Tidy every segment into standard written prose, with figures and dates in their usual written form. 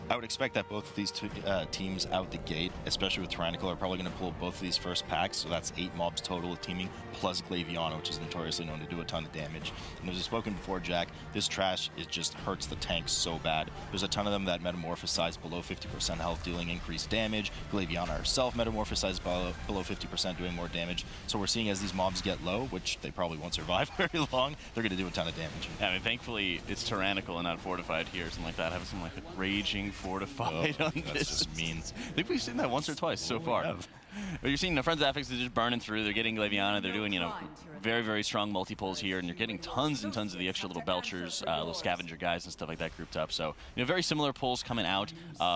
I would expect that both of these two teams out the gate, especially with Tyrannical, are probably going to pull both of these first packs, so that's 8 mobs total of teaming, plus Glaviana, which is notoriously known to do a ton of damage. And as we've spoken before, Jack, this trash just hurts the tanks so bad. There's a ton of them that metamorphosize below 50% health, dealing increased damage. Glaviana herself metamorphosizes below 50%, doing more damage. So we're seeing as these mobs get low, which they probably won't survive very long, they're going to do a ton of damage. Yeah, I mean, thankfully, it's Tyrannical and not Fortified here, something like that. Have something like a Raging Fortified on that's this. Just mean. I think we've seen that once or twice so far. But you're seeing the Friends of Affixes just burning through. They're getting Glaviana. They're doing, very, very strong multi-pulls here, and you're getting tons and tons of the extra little Belchers, little Scavenger guys and stuff like that grouped up. So, very similar pulls coming out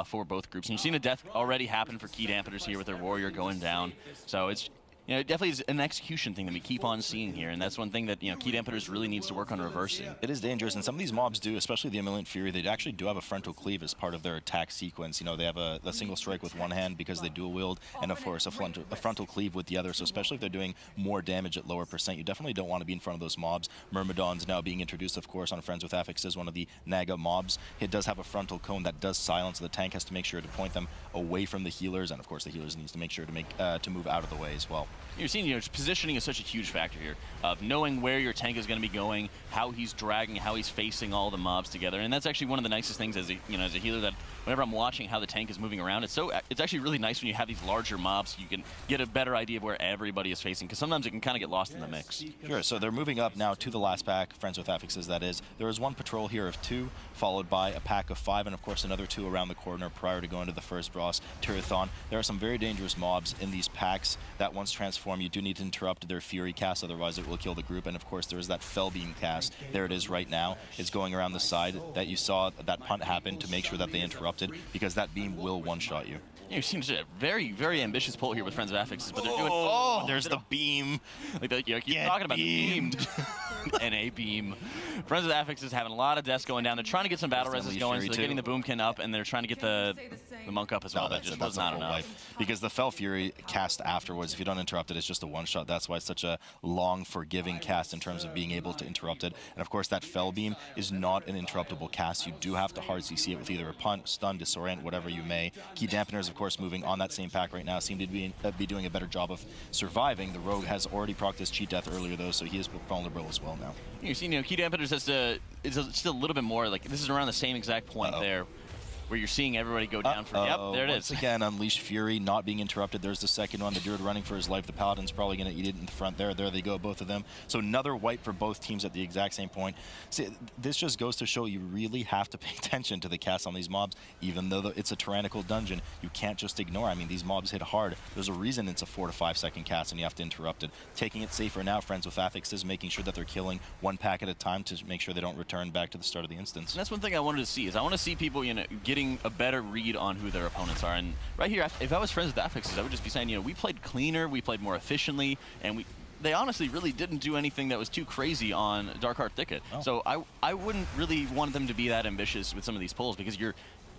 for both groups. And you're seeing a death already happen for Key Dampeners here with their Warrior going down. So it's it definitely is an execution thing that we keep on seeing here, and that's one thing that Key Dampeners really needs to work on reversing. It is dangerous, and some of these mobs do, especially the Emilient Fury, they actually do have a frontal cleave as part of their attack sequence. They have a single strike with one hand because they dual wield, and of course a frontal cleave with the other. So especially if they're doing more damage at lower percent, you definitely don't want to be in front of those mobs. Myrmidon's now being introduced, of course, on Friends with Affixes, one of the Naga mobs. It does have a frontal cone that does silence, so the tank has to make sure to point them away from the healers, and of course the healers needs to make sure to move out of the way as well. You're seeing, positioning is such a huge factor here, of knowing where your tank is going to be going, how he's dragging, how he's facing all the mobs together, and that's actually one of the nicest things as a healer, that whenever I'm watching how the tank is moving around, it's actually really nice when you have these larger mobs, you can get a better idea of where everybody is facing, because sometimes it can kind of get lost in the mix. Sure, so they're moving up now to the last pack, Friends with Affixes that is. There is one patrol here of 2, followed by a pack of 5, and of course another 2 around the corner prior to going to the first boss, Tirathon. There are some very dangerous mobs in these packs that once transform, you do need to interrupt their Fury cast, otherwise it will kill the group. And of course there is that Fell Beam cast. There it is right now. It's going around the side that you saw that punt happen to make sure that they interrupted, because that beam will one-shot you. Yeah, you've seen a very, very ambitious pull here with Friends of Affixes, but they're doing... Oh, there's the beam. Like you're talking about beamed. NA beam. Friends of Affixes having a lot of deaths going down. They're trying to get some battle reses going, so they're getting the Boomkin up, and they're trying to get the Monk up as well. That just was not enough. Because the Fell Fury cast afterwards, if you don't interrupt it, it's just a one-shot. That's why it's such a long, forgiving cast in terms of being able to interrupt it. And of course, that Fell Beam is not an interruptible cast. You do have to hard CC it with either a punt, stun, disorient, whatever you may. Key Dampeners, of course, moving on that same pack right now, seem to be doing a better job of surviving. The Rogue has already procced his cheat death earlier, though, so he is vulnerable as well now. You've seen, Key Dampeners is still a little bit more, like, this is around the same exact point there, where you're seeing everybody go down for... Yep, there it is. Once again, Unleash Fury not being interrupted. There's the second one. The Druid running for his life. The Paladin's probably going to eat it in the front there. There they go, both of them. So another wipe for both teams at the exact same point. See, this just goes to show you really have to pay attention to the casts on these mobs. Even though it's a Tyrannical dungeon, you can't just ignore. I mean, these mobs hit hard. There's a reason it's a 4 to 5 second cast and you have to interrupt it. Taking it safer now, Friends with Affixes, making sure that they're killing one pack at a time to make sure they don't return back to the start of the instance. And that's one thing I wanted to see, is I want to see people, getting a better read on who their opponents are. And right here, if I was Friends with Affixes, I would just be saying, we played cleaner, we played more efficiently, and they honestly really didn't do anything that was too crazy on Darkheart Thicket. Oh. So I wouldn't really want them to be that ambitious with some of these pulls, because you're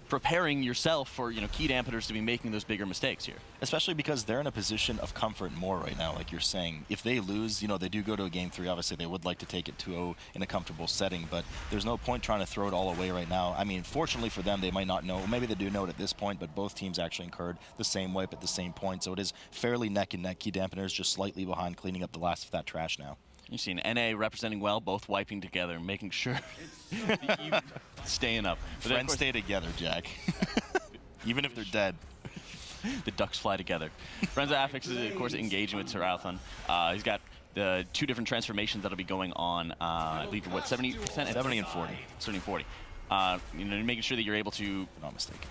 preparing yourself for Key Dampeners to be making those bigger mistakes here. Especially because they're in a position of comfort more right now, like you're saying. If they lose, they do go to a game 3. Obviously, they would like to take it 2-0 in a comfortable setting, but there's no point trying to throw it all away right now. I mean, fortunately for them, they might not know. Maybe they do know it at this point, but both teams actually incurred the same wipe at the same point, so it is fairly neck and neck. Key Dampeners just slightly behind, cleaning up the last of that trash now. You've seen NA representing well, both wiping together, making sure you staying up. But friends stay together, Jack. Even if they're dead. The ducks fly together. Friends of Affixes is, of course, engaging with Tirathon. He's got the 2 different transformations that'll be going on, I believe, what, 70%? 70 and 40. 70 and 40. Making sure that you're able to... Not mistaken.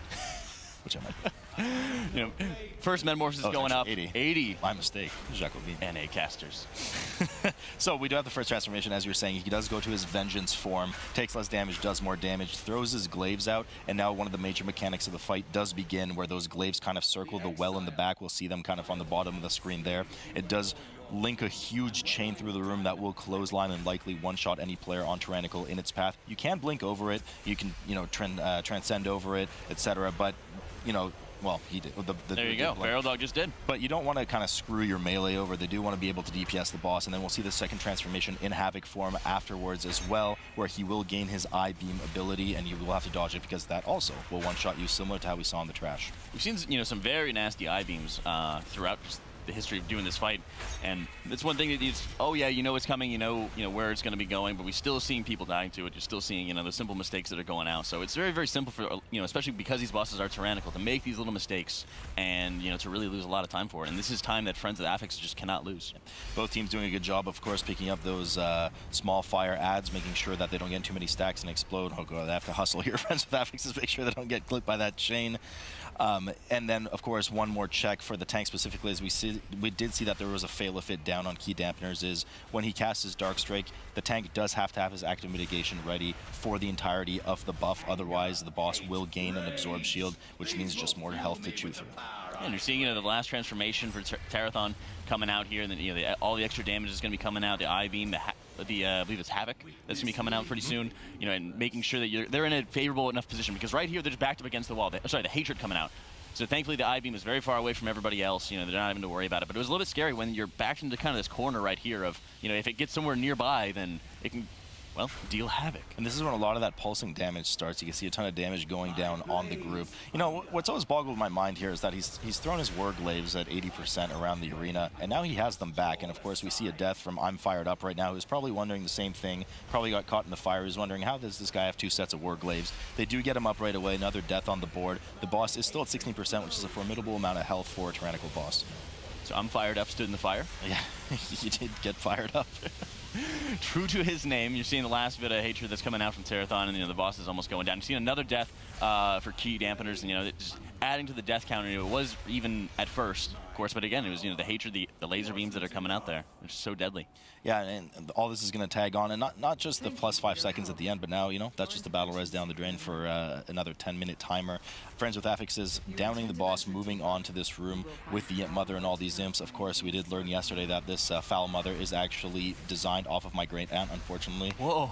Which I might be. First Metamorphosis going up. 80. My mistake. Jacques NA casters. So we do have the first transformation, as you're saying. He does go to his Vengeance form, takes less damage, does more damage, throws his glaives out, and now one of the major mechanics of the fight does begin, where those glaives kind of circle the well in the back. We'll see them kind of on the bottom of the screen there. It does link a huge chain through the room that will clothesline and likely one-shot any player on Tyrannical in its path. You can blink over it, you can, transcend over it, etc. But, Well, he did. There you go. Feral Dog just did. But you don't want to kind of screw your melee over. They do want to be able to DPS the boss, and then we'll see the second transformation in Havoc form afterwards as well, where he will gain his Eye Beam ability, and you will have to dodge it because that also will one-shot you, similar to how we saw in the trash. We've seen, some very nasty Eye Beams throughout just the history of doing this fight, and that's one thing that is, oh yeah, you know it's coming, you know where it's going to be going, but we're still seeing people dying to it. You're still seeing, the simple mistakes that are going out. So it's very, very simple for, especially because these bosses are tyrannical, to make these little mistakes and, to really lose a lot of time for it. And this is time that Friends of Affixes just cannot lose. Both teams doing a good job, of course, picking up those small fire adds, making sure that they don't get too many stacks and explode. Oh god, they have to hustle here, Friends of Affixes, make sure they don't get clipped by that chain. And then, of course, one more check for the tank specifically, as we did see that there was a fail if it down on key dampeners, is when he casts his Dark Strike, the tank does have to have his active mitigation ready for the entirety of the buff. Otherwise, the boss will gain an absorb shield, which means just more health to chew through. And you're seeing, the last transformation for Terathon coming out here, and then, all the extra damage is going to be coming out. The Eye Beam, I believe it's Havoc that's going to be coming out pretty soon, and making sure that they're in a favorable enough position, because right here they're just backed up against the wall. The Hatred coming out. So thankfully the Eye Beam is very far away from everybody else. They're not having to worry about it. But it was a little bit scary when you're backed into kind of this corner right here of, if it gets somewhere nearby, then it can, well, deal havoc. And this is when a lot of that pulsing damage starts. You can see a ton of damage going down on the group. What's always boggled my mind here is that he's thrown his Warglaives at 80% around the arena, and now he has them back. And of course, we see a death from I'm Fired Up right now, who's probably wondering the same thing, probably got caught in the fire, who's wondering, how does this guy have 2 sets of Warglaives? They do get him up right away, another death on the board. The boss is still at 16%, which is a formidable amount of health for a tyrannical boss. So I'm Fired Up stood in the fire? Yeah, he did get fired up. True to his name, you're seeing the last bit of hatred that's coming out from Terathon, and the boss is almost going down. You're seeing another death for key dampeners, and just adding to the death counter. It was even at first, of course, but again, it was the hatred, the laser beams that are coming out there, which is so deadly. Yeah, and all this is going to tag on, and not just the plus 5 seconds at the end, but now that's just the battle res down the drain for another 10-minute timer. Friends with Affixes downing the boss, moving on to this room with the Mother and all these imps. Of course, we did learn yesterday that this Foul Mother is actually designed off of my great aunt, unfortunately. Whoa!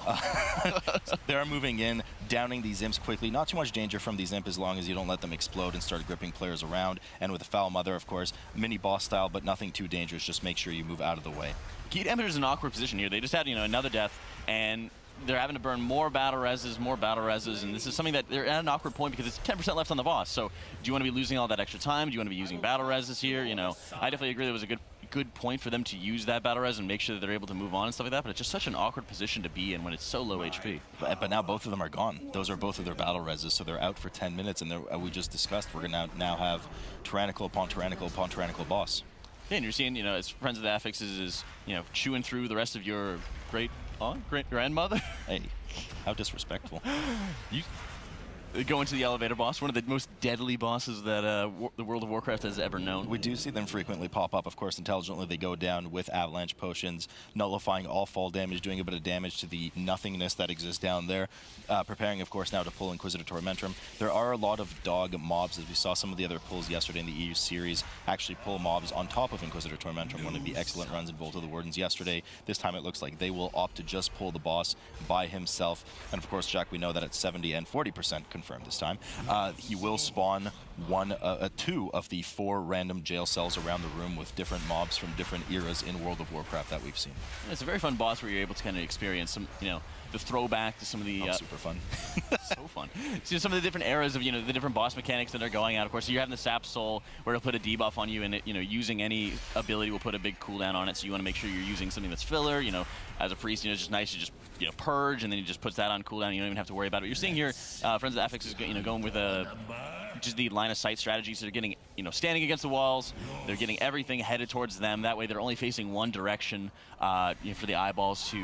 They're moving in, downing these imps quickly. Not too much danger from these imps as long as you don't let them explode and start gripping players around. And with the Foul Mother, of course, mini boss style, but nothing too dangerous. Just make sure you move out of the way. Key Dampeners is in an awkward position here. They just had, another death, and they're having to burn more battle reses, and this is something that they're at an awkward point because it's 10% left on the boss. So do you want to be losing all that extra time? Do you want to be using battle reses here? I definitely agree that was a good point for them to use that battle res and make sure that they're able to move on and stuff like that, but it's just such an awkward position to be in when it's so low HP. But now both of them are gone. Those are both of their battle reses, so they're out for 10 minutes, and we just discussed we're going to now have tyrannical upon tyrannical upon tyrannical boss. Yeah, and you're seeing, as Friends of the Affixes is, chewing through the rest of your great grandmother. Hey, how disrespectful. Go into the elevator boss, one of the most deadly bosses that the World of Warcraft has ever known. We do see them frequently pop up. Of course, intelligently they go down with avalanche potions, nullifying all fall damage, doing a bit of damage to the nothingness that exists down there. Preparing, of course, now to pull Inquisitor Tormentum. There are a lot of dog mobs, as we saw some of the other pulls yesterday in the EU series, actually pull mobs on top of Inquisitor Tormentum, one of the excellent runs in Vault of the Wardens yesterday. This time it looks like they will opt to just pull the boss by himself. And of course, Jack, we know that at 70 and 40% confirmed this time. He will spawn 2 of the 4 random jail cells around the room with different mobs from different eras in World of Warcraft that we've seen. It's a very fun boss where you're able to kind of experience some, the throwback to some of the... super fun. So fun. So some of the different eras of, the different boss mechanics that are going out. Of course, so you're having the Sap Soul, where it'll put a debuff on you, and it, using any ability will put a big cooldown on it, so you want to make sure you're using something that's filler. As a priest, it's just nice to just, purge, and then he just puts that on cooldown. You don't even have to worry about it. But you're seeing here, Friends of the Affixes, going with just the line of sight strategy, so they're getting, standing against the walls, they're getting everything headed towards them. That way they're only facing one direction for the eyeballs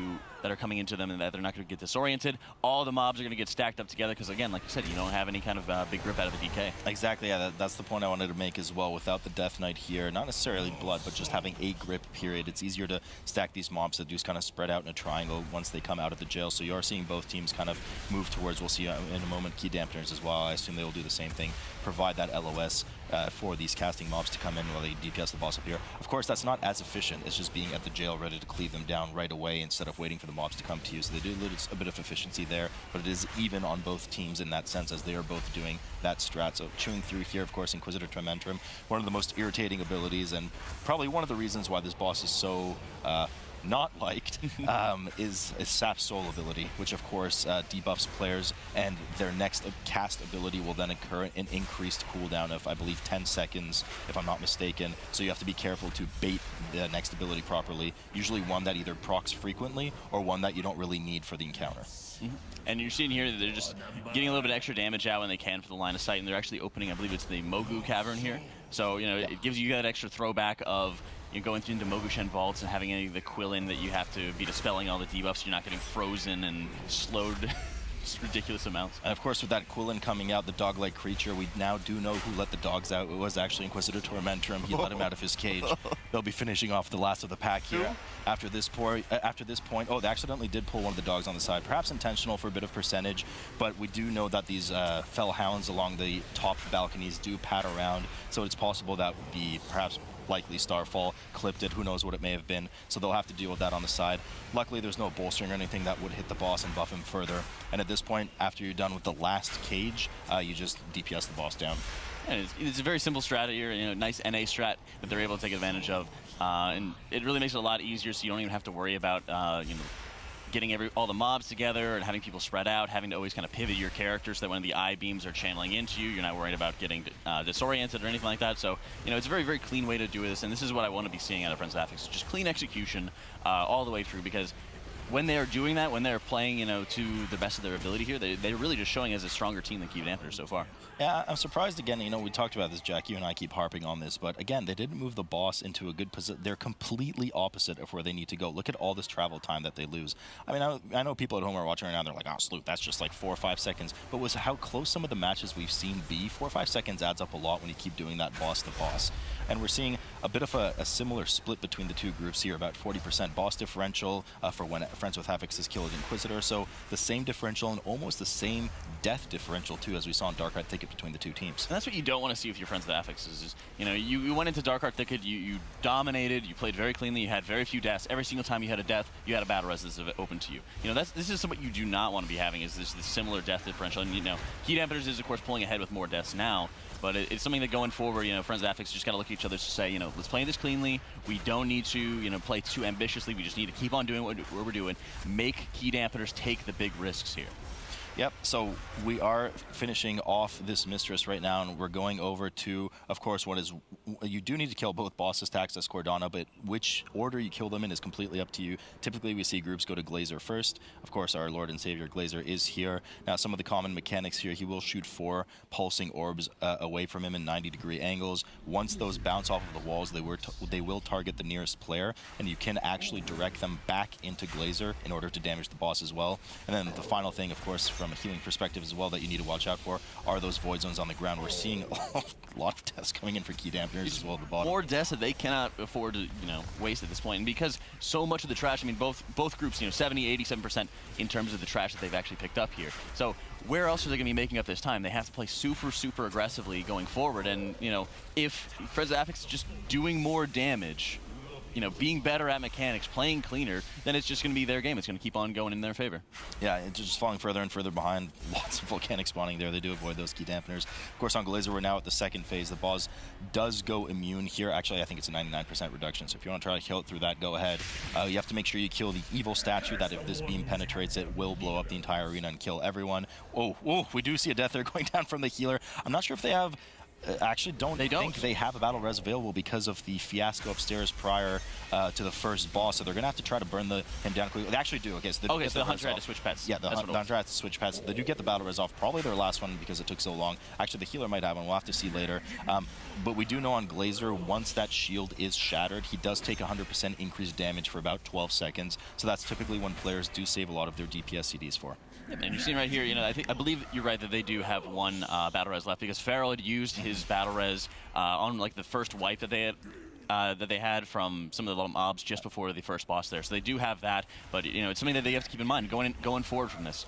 that are coming into them, and that they're not going to get disoriented. All the mobs are going to get stacked up together because, again, like you said, you don't have any kind of big grip out of the DK. Exactly, yeah, that's the point I wanted to make as well. Without the Death Knight here, not necessarily blood, but just having a grip period, it's easier to stack these mobs that just kind of spread out in a triangle once they come out of the jail. So you are seeing both teams kind of move towards, we'll see in a moment, Key Dampeners as well. I assume they will do the same thing, provide that LOS for these casting mobs to come in while they DPS the boss up here. Of course, that's not as efficient as just being at the jail ready to cleave them down right away instead of waiting for the mobs to come to you. So they do a bit of efficiency there, but it is even on both teams in that sense as they are both doing that strat. So chewing through here, of course, Inquisitor Tormentum, one of the most irritating abilities and probably one of the reasons why this boss is so not liked is Sap's Soul ability, which of course debuffs players, and their next cast ability will then occur an increased cooldown of, I believe, 10 seconds, if I'm not mistaken. So you have to be careful to bait the next ability properly, usually one that either procs frequently or one that you don't really need for the encounter. And you're seeing here that they're just getting a little bit extra damage out when they can for the line of sight, and they're actually opening, I believe it's the Mogu Cavern here. So, it gives you that extra throwback of going into Mogushen vaults and having any of the Quillin that you have to be dispelling all the debuffs so you're not getting frozen and slowed just ridiculous amounts. And of course, with that Quillin coming out, the dog-like creature, we now do know who let the dogs out. It was actually Inquisitor Tormentum. He let him out of his cage. They'll be finishing off the last of the pack here. After this point, oh, they accidentally did pull one of the dogs on the side, perhaps intentional for a bit of percentage, but we do know that these fell hounds along the top balconies do pat around, so it's possible that the perhaps likely Starfall clipped it. Who knows what it may have been. So they'll have to deal with that on the side. Luckily, there's no bolstering or anything that would hit the boss and buff him further. And at this point, after you're done with the last cage, you just DPS the boss down. And it's a very simple strat here, nice NA strat that they're able to take advantage of. And it really makes it a lot easier, so you don't even have to worry about, getting all the mobs together and having people spread out, having to always kind of pivot your character so that when the eye beams are channeling into you, you're not worried about getting disoriented or anything like that. So, it's a very, very clean way to do this, and this is what I want to be seeing out of Friends of Affixes, just clean execution all the way through, because when they are doing that, when they're playing, to the best of their ability here, they're really just showing as a stronger team than Dampeners so far. Yeah, I'm surprised again. We talked about this, Jack. You and I keep harping on this, but again, they didn't move the boss into a good position. They're completely opposite of where they need to go. Look at all this travel time that they lose. I mean, I know people at home are watching right now. They're like, "Oh, Sloot, that's just like 4 or 5 seconds." But was how close some of the matches we've seen be. 4 or 5 seconds adds up a lot when you keep doing that boss to boss. And we're seeing a bit of a similar split between the two groups here, about 40% boss differential for when Friends with Affixes kill an Inquisitor. So the same differential and almost the same death differential too, as we saw in Darkheart Thicket between the two teams. And that's what you don't want to see with your Friends with Affixes is, you went into Darkheart Thicket, you dominated, you played very cleanly, you had very few deaths. Every single time you had a death, you had a battle res that's open to you. This is what you do not want to be having, is this similar death differential. And Dampeners is of course pulling ahead with more deaths now, but it's something that going forward, Friends of Affixes just got to look at each other to say, let's play this cleanly. We don't need to, play too ambitiously. We just need to keep on doing what we're doing. Make Dampeners take the big risks here. Yep, so we are finishing off this Mistress right now, and we're going over to, of course, you do need to kill both bosses, Taxus, Cordana, but which order you kill them in is completely up to you. Typically, we see groups go to Glazer first. Of course, our Lord and Savior Glazer is here. Now, some of the common mechanics here, he will shoot 4 pulsing orbs away from him in 90-degree angles. Once those bounce off of the walls, they will target the nearest player, and you can actually direct them back into Glazer in order to damage the boss as well. And then the final thing, of course, from a healing perspective as well that you need to watch out for are those void zones on the ground. We're seeing a lot of deaths coming in for Dampeners as well at the bottom. More deaths that they cannot afford to waste at this point, and because so much of the trash, I mean both groups 70-87% in terms of the trash that they've actually picked up here. So where else are they going to be making up this time? They have to play super aggressively going forward, and if Friends of Affixes is just doing more damage, being better at mechanics, playing cleaner, then it's just going to be their game. It's going to keep on going in their favor. Yeah, it's just falling further and further behind. Lots of volcanic spawning there. They do avoid those key dampeners. Of course, on Glazer, we're now at the second phase. The boss does go immune here. Actually, I think it's a 99% reduction. So if you want to try to kill it through that, go ahead. You have to make sure you kill the evil statue that if this beam penetrates, it will blow up the entire arena and kill everyone. Oh, we do see a death there going down from the healer. I'm not sure if they have... actually, don't think they have a battle res available because of the fiasco upstairs prior to the first boss, so they're going to have to try to burn him down quickly. They actually do. Okay, so the Hunter had to switch pets. Yeah, the Hunter had to switch pets. They do get the battle res off. Probably their last one because it took so long. Actually, the healer might have one. We'll have to see later. But we do know on Glazer, once that shield is shattered, he does take 100% increased damage for about 12 seconds. So that's typically when players do save a lot of their DPS CDs for. And you're seeing right here, I believe you're right that they do have one battle res left, because Farrell had used his battle res on like the first wipe that they had that they had from some of the little mobs just before the first boss there. So they do have that, but it's something that they have to keep in mind going forward from this.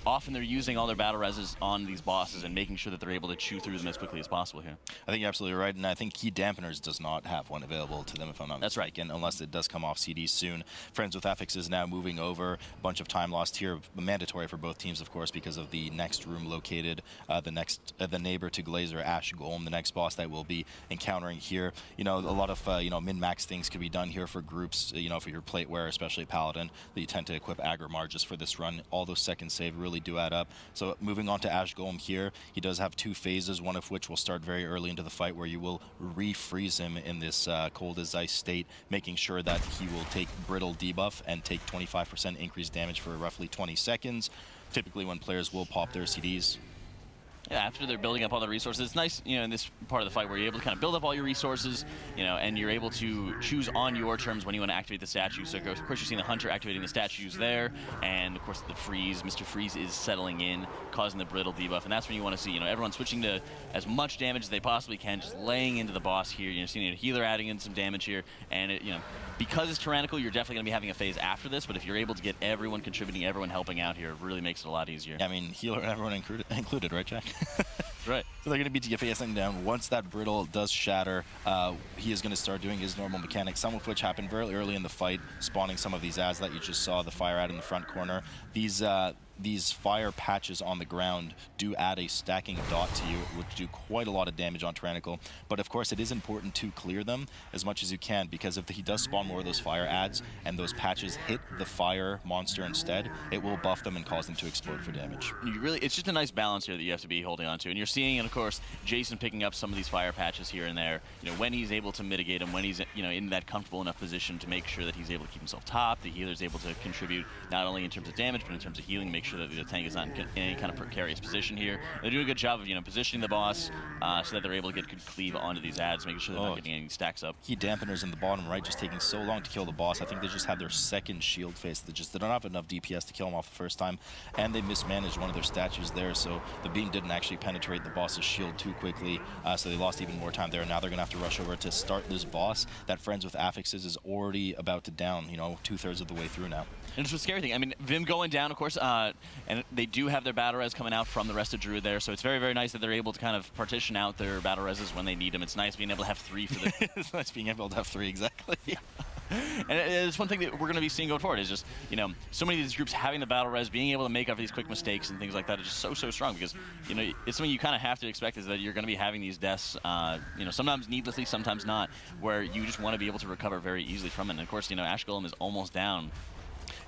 Often they're using all their battle reses on these bosses and making sure that they're able to chew through them as quickly as possible here. I think you're absolutely right, and I think Key Dampeners does not have one available to them, if I'm not mistaken, unless it does come off CD soon. Friends with Affixes now moving over. A bunch of time lost here, mandatory for both teams, of course, because of the next room located, the neighbor to Glazer, Ash Golem, the next boss that we'll be encountering here. A lot of min-max things could be done here for groups, for your plate wearer, especially Paladin, that you tend to equip Agrimar just for this run. All those second save really do add up. So moving on to Ash Golem here, he does have 2 phases, one of which will start very early into the fight, where you will refreeze him in this cold as ice state, making sure that he will take brittle debuff and take 25% increased damage for roughly 20 seconds, typically when players will pop their CDs. Yeah, after they're building up all the resources, it's nice, in this part of the fight where you're able to kind of build up all your resources, and you're able to choose on your terms when you want to activate the statue. So, of course, you're seeing the Hunter activating the statues there, and, of course, the Freeze. Mr. Freeze is settling in, causing the brittle debuff, and that's when you want to see, everyone switching to as much damage as they possibly can, just laying into the boss here. You're seeing a healer adding in some damage here, and, because it's tyrannical, you're definitely going to be having a phase after this, but if you're able to get everyone contributing, everyone helping out here, it really makes it a lot easier. Yeah, I mean, healer and everyone included, right, Jack? Right. So they're going to be DPSing down. Once that brittle does shatter, he is going to start doing his normal mechanics, some of which happened very early in the fight, spawning some of these ads that you just saw, the fire ad in the front corner. These fire patches on the ground do add a stacking dot to you, which do quite a lot of damage on Tyrannical. But of course, it is important to clear them as much as you can, because if he does spawn more of those fire ads and those patches hit the fire monster instead, it will buff them and cause them to explode for damage. It's just a nice balance here that you have to be holding on to. And you're seeing, and of course, Jason picking up some of these fire patches here and there, when he's able to mitigate them, when he's, in that comfortable enough position to make sure that he's able to keep himself top, the healer's able to contribute not only in terms of damage, but in terms of healing, make sure that the tank is not in any kind of precarious position here. They do a good job of, positioning the boss so that they're able to get good cleave onto these ads, making sure they're not getting any stacks up. Key Dampeners in the bottom right just taking so long to kill the boss. I think they just had their second shield phase. They don't have enough DPS to kill him off the first time, and they mismanaged one of their statues there, so the beam didn't actually penetrate the boss's shield too quickly, so they lost even more time there. Now they're going to have to rush over to start this boss that Friends with Affixes is already about to down, 2/3 of the way through now. And it's a scary thing. I mean, Vim going down, of course, and they do have their battle res coming out from the rest of Druid there, so it's very, very nice that they're able to kind of partition out their battle reses when they need them. It's nice being able to have 3 for the... It's nice being able to have 3, exactly. And it's one thing that we're going to be seeing going forward is just, so many of these groups having the battle res, being able to make up these quick mistakes and things like that is just so strong, because, it's something you kind of have to expect, is that you're going to be having these deaths, sometimes needlessly, sometimes not, where you just want to be able to recover very easily from it. And of course, Ash Golem is almost down.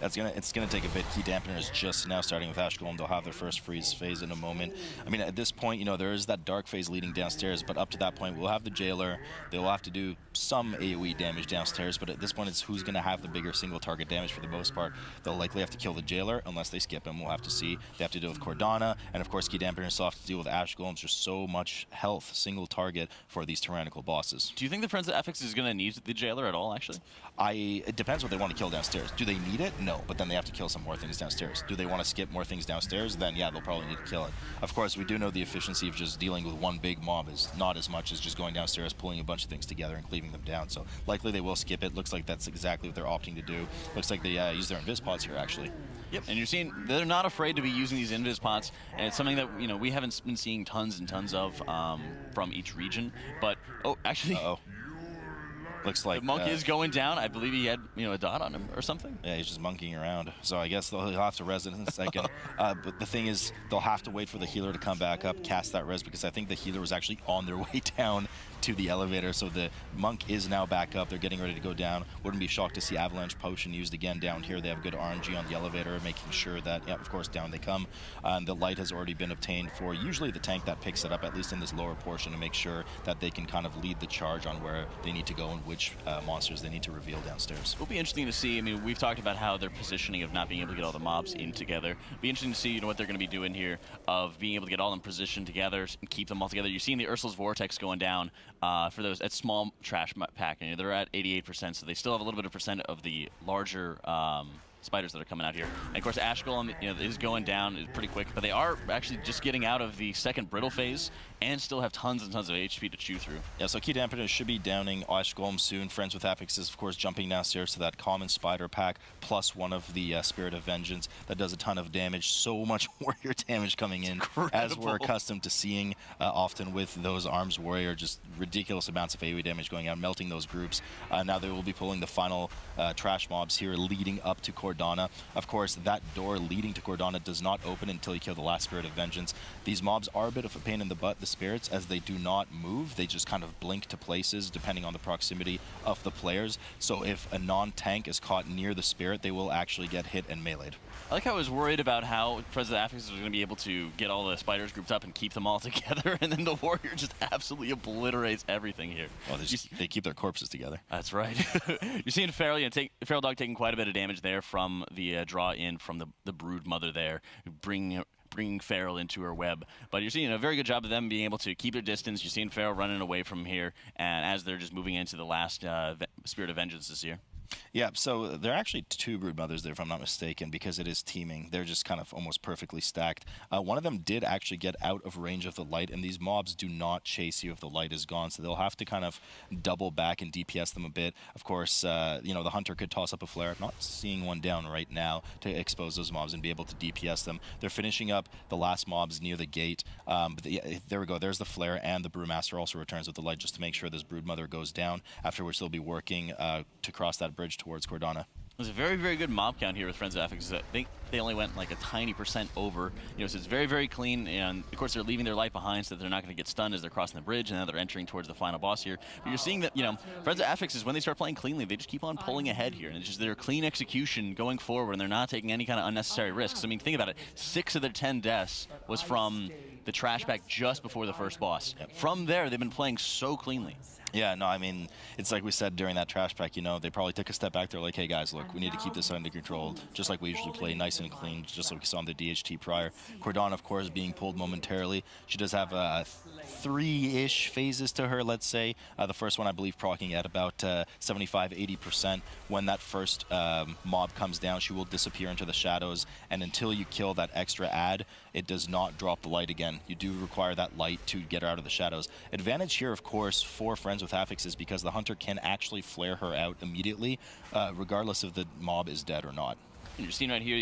It's gonna take a bit. Key Dampeners just now starting with Ash Golem. They'll have their first freeze phase in a moment. I mean, at this point, there is that dark phase leading downstairs, but up to that point, we'll have the Jailer. They'll have to do some AoE damage downstairs, but at this point, it's who's gonna have the bigger single target damage for the most part. They'll likely have to kill the Jailer unless they skip him. We'll have to see. They have to deal with Cordana, and of course, Key Dampeners still have to deal with Ash Golems. There's so much health, single target for these tyrannical bosses. Do you think the Friends of Affixes is gonna need the Jailer at all, actually? It depends what they want to kill downstairs. Do they need it? No, but then they have to kill some more things downstairs. Do they want to skip more things downstairs? Then yeah, they'll probably need to kill it. Of course, we do know the efficiency of just dealing with one big mob is not as much as just going downstairs, pulling a bunch of things together and cleaving them down. So likely they will skip it. Looks like that's exactly what they're opting to do. Looks like they use their invis pods here, actually. Yep, and you're seeing they're not afraid to be using these invis pots, and it's something that we haven't been seeing tons and tons of from each region. But actually. Looks like the monk is going down. I believe he had, a dot on him or something. Yeah, he's just monkeying around. So I guess he'll have to res it in a second. But the thing is, they'll have to wait for the healer to come back up, cast that res, because I think the healer was actually on their way down to the elevator. So the monk is now back up. They're getting ready to go down. Wouldn't be shocked to see Avalanche Potion used again down here. They have good RNG on the elevator, making sure that, yeah, of course, down they come. The light has already been obtained for usually the tank that picks it up, at least in this lower portion, to make sure that they can kind of lead the charge on where they need to go and which monsters they need to reveal downstairs. It'll be interesting to see. I mean, we've talked about how their positioning of not being able to get all the mobs in together. It'll be interesting to see, what they're going to be doing here, of being able to get all them positioned together and keep them all together. You're seeing the Ursul's Vortex going down for those at small trash pack. They're at 88%, so they still have a little bit of percent of the larger spiders that are coming out here. And of course, Ash Golem, is going down pretty quick, but they are actually just getting out of the second brittle phase and still have tons and tons of HP to chew through. Yeah, so Key Dampeners should be downing Ash Golem soon. Friends with Affixes, of course, jumping downstairs to that common spider pack, plus one of the Spirit of Vengeance. That does a ton of damage. So much warrior damage coming in, as we're accustomed to seeing often with those Arms Warrior. Just ridiculous amounts of AoE damage going out, melting those groups. Now they will be pulling the final trash mobs here, leading up to Cordana. Of course, that door leading to Cordana does not open until you kill the last Spirit of Vengeance. These mobs are a bit of a pain in the butt, the spirits, as they do not move. They just kind of blink to places depending on the proximity of the players. So if a non-tank is caught near the spirit, they will actually get hit and meleeed. I like how I was worried about how President Affixes was going to be able to get all the spiders grouped up and keep them all together, and then the warrior just absolutely obliterates everything here. Well, they keep their corpses together. That's right. You're seeing Feral, Feral Dog taking quite a bit of damage there from the draw in from the Brood Mother there, bringing Feral into her web. But you're seeing a very good job of them being able to keep their distance. You're seeing Feral running away from here, and as they're just moving into the last Spirit of Vengeance this year. Yeah, so there are actually 2 Brood Mothers there, if I'm not mistaken, because it is teaming. They're just kind of almost perfectly stacked. One of them did actually get out of range of the light, and these mobs do not chase you if the light is gone, so they'll have to kind of double back and DPS them a bit. Of course, the Hunter could toss up a flare. I'm not seeing one down right now to expose those mobs and be able to DPS them. They're finishing up the last mobs near the gate. There we go. There's the flare, and the Brewmaster also returns with the light just to make sure this Brood Mother goes down, after which they'll be working to cross that bridge towards Cordana. There's a very, very good mob count here with Friends of Affixes. I think they only went like a tiny % over. So it's very, very clean. And of course, they're leaving their light behind so that they're not going to get stunned as they're crossing the bridge, and now they're entering towards the final boss here. But you're seeing that, Friends of Affixes, when they start playing cleanly, they just keep on pulling ahead here. And it's just their clean execution going forward, and they're not taking any kind of unnecessary risks. I mean, think about it. 6 of their 10 deaths was from the trash pack just before the first boss. Yep. From there, they've been playing so cleanly. Yeah, no, I mean, it's like we said during that trash pack, they probably took a step back. They're like, hey guys, look, we need to keep this under control, just like we usually play, nice and clean, just like we saw in the DHT prior. Cordana, of course, being pulled momentarily. She does have 3-ish phases to her, let's say. The first one, I believe, proccing at about 75–80%. When that first mob comes down, she will disappear into the shadows, and until you kill that extra ad, it does not drop the light again. You do require that light to get her out of the shadows. Advantage here, of course, for Friends with Affixes, because the Hunter can actually flare her out immediately, regardless if the mob is dead or not. And you're seeing right here,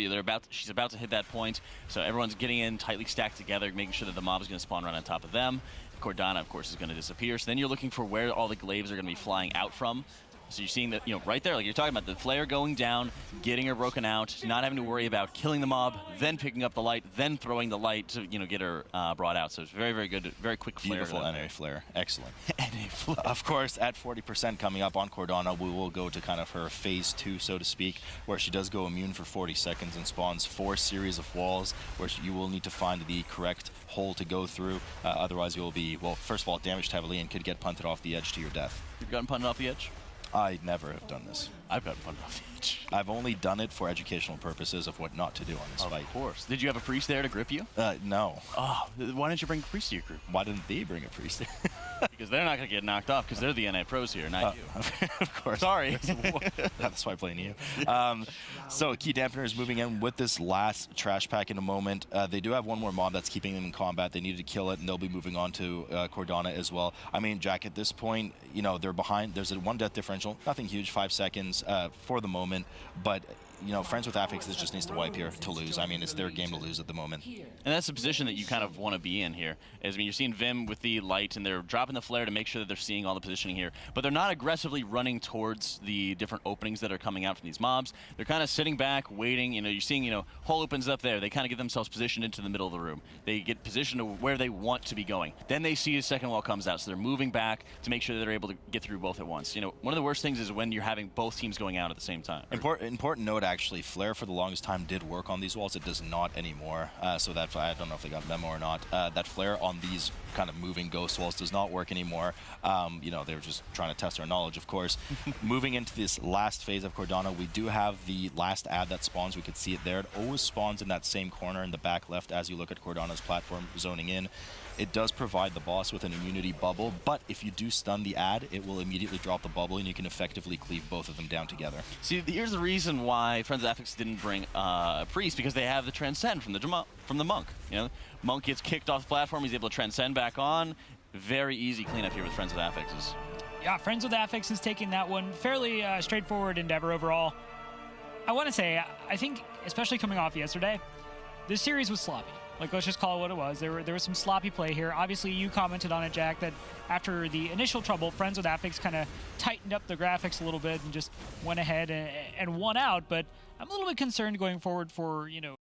she's about to hit that point, so everyone's getting in tightly stacked together, making sure that the mob is going to spawn right on top of them. Cordana, of course, is going to disappear, so then you're looking for where all the glaives are going to be flying out from. So you're seeing that, right there, like you're talking about, the flare going down, getting her broken out, not having to worry about killing the mob, then picking up the light, then throwing the light to, get her brought out. So it's very, very good, very quick flare. Beautiful NA flare. Excellent. NA flare. Of course, at 40% coming up on Cordana, we will go to kind of her phase 2, so to speak, where she does go immune for 40 seconds and spawns 4 series of walls, where you will need to find the correct hole to go through. Otherwise, you will be, well, first of all, damaged heavily and could get punted off the edge to your death. You've gotten punted off the edge? I never have done this. I've gotten punted off the edge. I've only done it for educational purposes of what not to do on this fight. Of course. Did you have a priest there to grip you? No. Oh, why didn't you bring a priest to your group? Why didn't they bring a priest? Because they're not going to get knocked off, because they're the NA pros here, not you. Of course. Sorry. That's why I'm playing you. So Key Dampeners moving in with this last trash pack in a moment. They do have one more mob that's keeping them in combat. They needed to kill it, and they'll be moving on to Cordana as well. I mean, Jack, at this point, they're behind. There's a 1 death differential. Nothing huge, 5 seconds for the moment. But Friends with Affixes just needs to wipe here to lose. I mean, it's their game to lose at the moment. And that's the position that you kind of want to be in here. You're seeing Vim with the light, and they're dropping the flare to make sure that they're seeing all the positioning here. But they're not aggressively running towards the different openings that are coming out from these mobs. They're kind of sitting back, waiting. You're seeing, hole opens up there. They kind of get themselves positioned into the middle of the room. They get positioned to where they want to be going. Then they see a second wall comes out, so they're moving back to make sure that they're able to get through both at once. One of the worst things is when you're having both teams going out at the same time. Important note, actually, flare for the longest time did work on these walls. It does not anymore. So that, I don't know if they got a memo or not. That flare on these kind of moving ghost walls does not work anymore. They were just trying to test our knowledge, of course. Moving into this last phase of Cordana, we do have the last ad that spawns. We could see it there. It always spawns in that same corner in the back left as you look at Cordana's platform zoning in. It does provide the boss with an immunity bubble, but if you do stun the ad, it will immediately drop the bubble, and you can effectively cleave both of them down together. See, here's the reason why why Friends of Affixes didn't bring Priest, because they have the Transcend from the Monk. You know, Monk gets kicked off the platform, he's able to Transcend back on. Very easy cleanup here with Friends with Affixes. Yeah, Friends with Affixes taking that one. Fairly straightforward endeavor overall. I want to say, I think, especially coming off yesterday, this series was sloppy. Like, let's just call it what it was. There was some sloppy play here. Obviously, you commented on it, Jack, that after the initial trouble, Friends with Affix kind of tightened up the graphics a little bit and just went ahead and won out. But I'm a little bit concerned going forward for, you know,